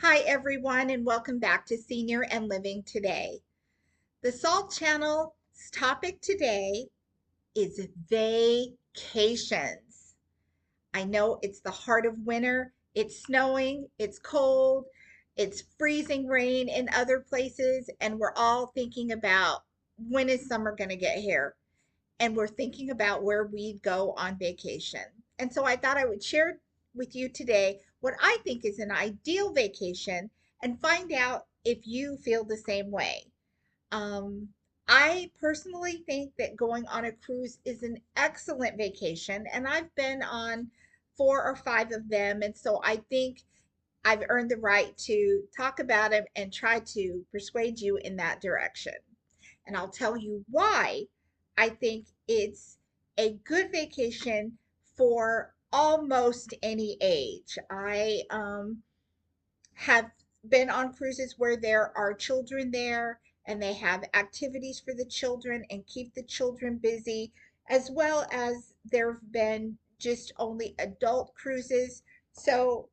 Hi, everyone, and welcome back to Senior and Living Today. The Salt Channel's topic today is vacations. I know it's the heart of winter. It's snowing, it's cold, it's freezing rain in other places, and we're all thinking about when is summer going to get here? And we're thinking about where we'd go on vacation. And so I thought I would share with you today what I think is an ideal vacation and find out if you feel the same way. Um, I personally think that going on a cruise is an excellent vacation, and I've been on 4 or 5 of them. And so I think I've earned the right to talk about them and try to persuade you in that direction. And I'll tell you why I think it's a good vacation for almost any age. I have been on cruises where there are children there and they have activities for the children and keep the children busy, as well as there have been just only adult cruises. So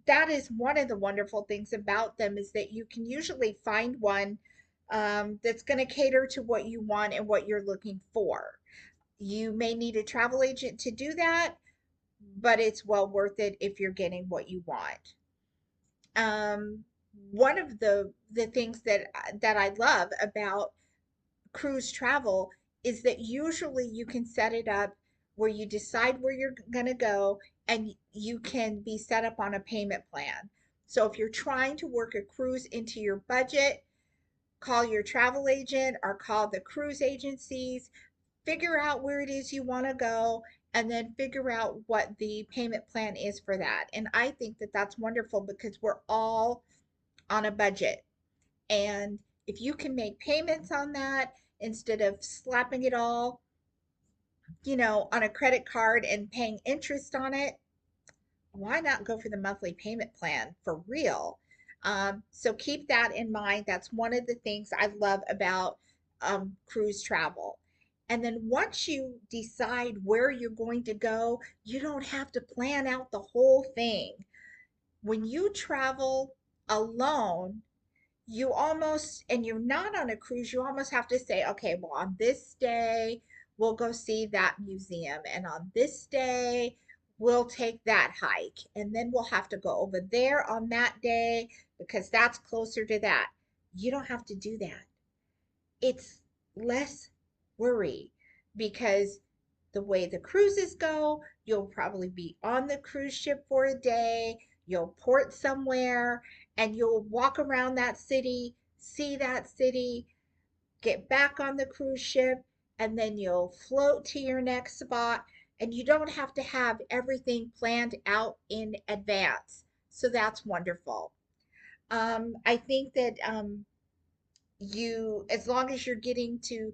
that is one of the wonderful things about them is that you can usually find one that's going to cater to what you want and what you're looking for. You may need a travel agent to do that, but it's well worth it if you're getting what you want. Um, One of the things that I love about cruise travel is that usually you can set it up where you decide where you're going to go and you can be set up on a payment plan. So if you're trying to work a cruise into your budget, call your travel agent or call the cruise agencies, figure out where it is you want to go, and then figure out what the payment plan is for that. And I think that that's wonderful because we're all on a budget. And if you can make payments on that instead of slapping it all, on a credit card and paying interest on it, why not go for the monthly payment plan for real? So keep that in mind. That's one of the things I love about cruise travel. And then once you decide where you're going to go, you don't have to plan out the whole thing. When you travel alone, and you're not on a cruise, you almost have to say, okay, well, on this day, we'll go see that museum. And on this day, we'll take that hike. And then we'll have to go over there on that day because that's closer to that. You don't have to do that. It's less worry because the way the cruises go, you'll probably be on the cruise ship for a day, you'll port somewhere, and you'll walk around that city, see that city, get back on the cruise ship, and then you'll float to your next spot. And you don't have to have everything planned out in advance. So that's wonderful. I think that as long as you're getting to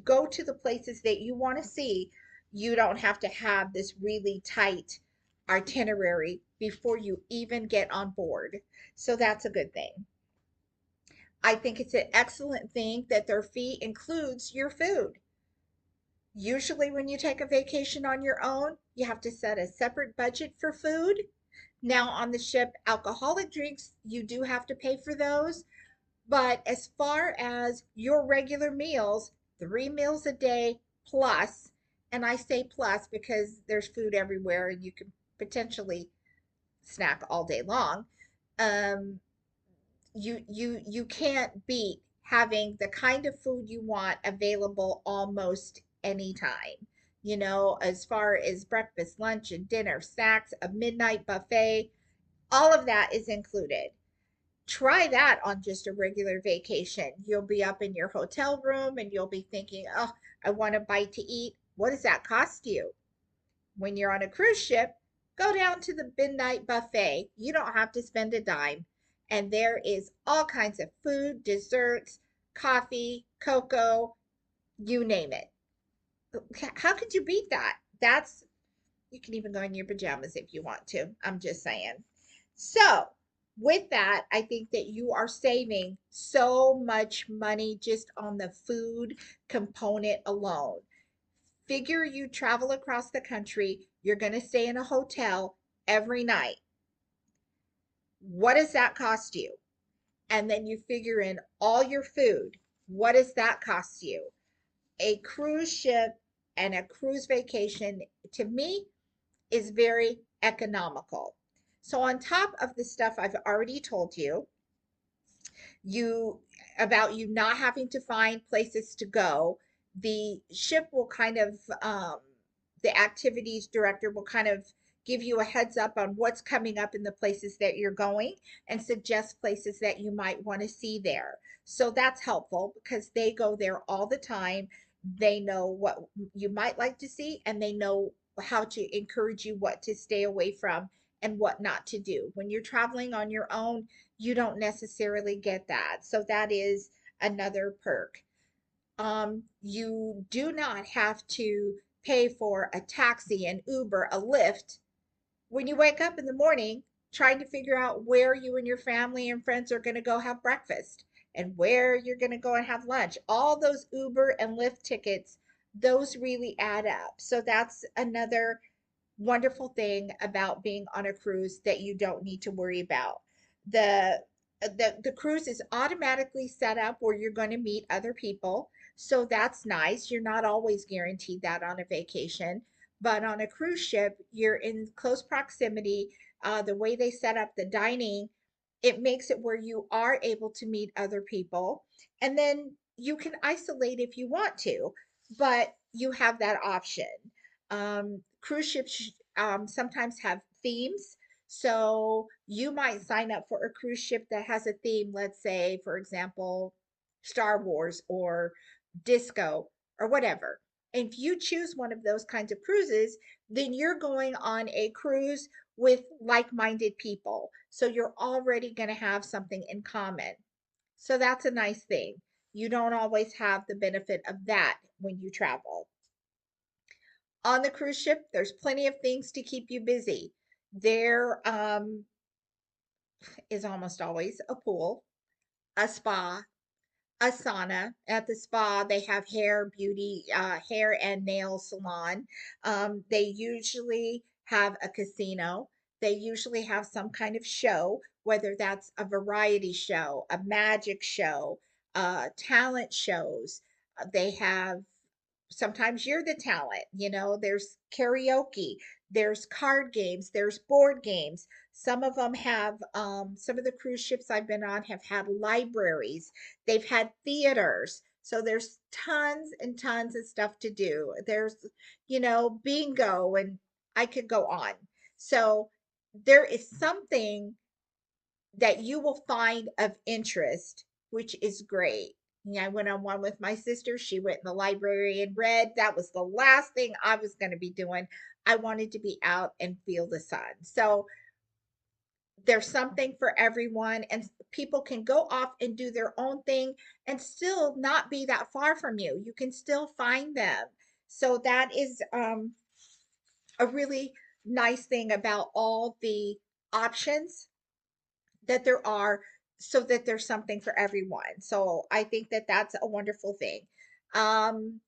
go to the places that you want to see, you don't have to have this really tight itinerary before you even get on board. So that's a good thing. I think it's an excellent thing that their fee includes your food. Usually when you take a vacation on your own, you have to set a separate budget for food. Now on the ship, alcoholic drinks, you do have to pay for those. But as far as your regular meals, 3 meals a day plus, and I say plus because there's food everywhere and you can potentially snack all day long. Um, you can't beat having the kind of food you want available almost anytime. As far as breakfast, lunch, and dinner, snacks, a midnight buffet, all of that is included. Try that on just a regular vacation. You'll be up in your hotel room and you'll be thinking, oh, I want a bite to eat. What does that cost you? When you're on a cruise ship, go down to the midnight buffet. You don't have to spend a dime. And there is all kinds of food, desserts, coffee, cocoa, you name it. How could you beat that? You can even go in your pajamas if you want to. I'm just saying. So, with that, I think that you are saving so much money just on the food component alone. Figure you travel across the country, you're going to stay in a hotel every night. What does that cost you? And then you figure in all your food. What does that cost you? A cruise ship and a cruise vacation, to me, is very economical. So, on top of the stuff I've already told you, you about you not having to find places to go, the ship will kind of the activities director will kind of give you a heads up on what's coming up in the places that you're going and suggest places that you might want to see there. So that's helpful because they go there all the time. They know what you might like to see and they know how to encourage you what to stay away from and what not to do. When you're traveling on your own, you don't necessarily get that. So that is another perk. You do not have to pay for a taxi, an Uber, a Lyft when you wake up in the morning trying to figure out where you and your family and friends are going to go have breakfast and where you're going to go and have lunch. All those Uber and Lyft tickets, those really add up. So that's another wonderful thing about being on a cruise that you don't need to worry about. The the cruise is automatically set up where you're going to meet other people. So that's nice. You're not always guaranteed that on a vacation, but on a cruise ship, you're in close proximity. The way they set up the dining, it makes it where you are able to meet other people. And then you can isolate if you want to, but you have that option. Cruise ships sometimes have themes. So you might sign up for a cruise ship that has a theme, let's say, for example, Star Wars or disco or whatever. If you choose one of those kinds of cruises, then you're going on a cruise with like minded people. So you're already going to have something in common. So that's a nice thing. You don't always have the benefit of that when you travel. On the cruise ship, there's plenty of things to keep you busy. There is almost always a pool, a spa, a sauna. At the spa, they have hair and nail salon. They usually have a casino. They usually have some kind of show, whether that's a variety show, a magic show, talent shows. They have sometimes you're the talent, there's karaoke, there's card games, there's board games. Some of them have some of the cruise ships I've been on have had libraries, they've had theaters, so there's tons and tons of stuff to do. There's bingo, and I could go on. So there is something that you will find of interest, which is great. Yeah, I went on one with my sister. She went in the library and read. That was the last thing I was going to be doing. I wanted to be out and feel the sun. So there's something for everyone, and people can go off and do their own thing and still not be that far from you. You can still find them. So that is a really nice thing about all the options that there are, so that there's something for everyone. So I think that that's a wonderful thing. Um,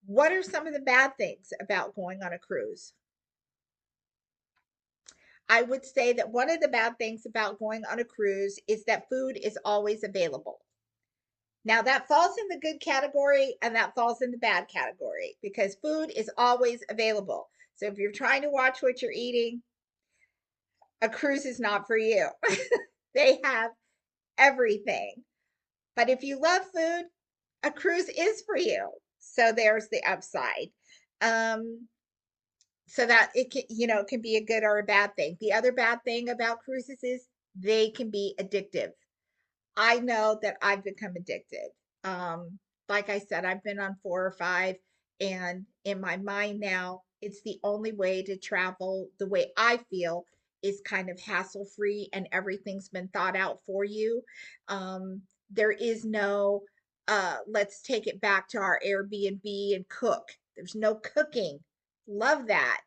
what are some of the bad things about going on a cruise? I would say that one of the bad things about going on a cruise is that food is always available. Now, that falls in the good category and that falls in the bad category because food is always available. So if you're trying to watch what you're eating, a cruise is not for you. They have everything. But if you love food, a cruise is for you. So there's the upside. Um, so that it can, it can be a good or a bad thing. The other bad thing about cruises is they can be addictive. I know that I've become addicted. Um, like I said, I've been on 4 or 5, and in my mind now, it's the only way to travel the way I feel is kind of hassle free and everything's been thought out for you. There is no, let's take it back to our Airbnb and cook. There's no cooking. Love that.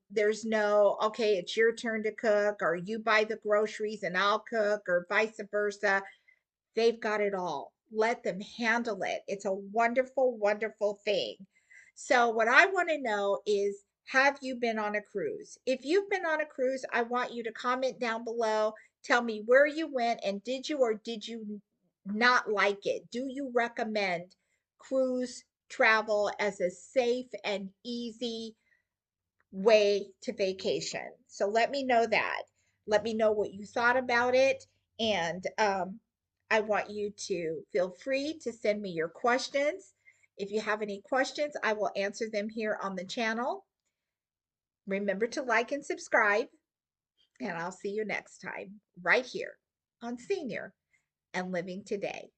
There's no, okay, it's your turn to cook, or you buy the groceries and I'll cook, or vice versa. They've got it all. Let them handle it. It's a wonderful, wonderful thing. So, what I want to know is, have you been on a cruise? If you've been on a cruise, I want you to comment down below. Tell me where you went and did you or did you not like it? Do you recommend cruise travel as a safe and easy way to vacation? So let me know that. Let me know what you thought about it. And I want you to feel free to send me your questions. If you have any questions, I will answer them here on the channel. Remember to like and subscribe, and I'll see you next time right here on Senior and Living Today.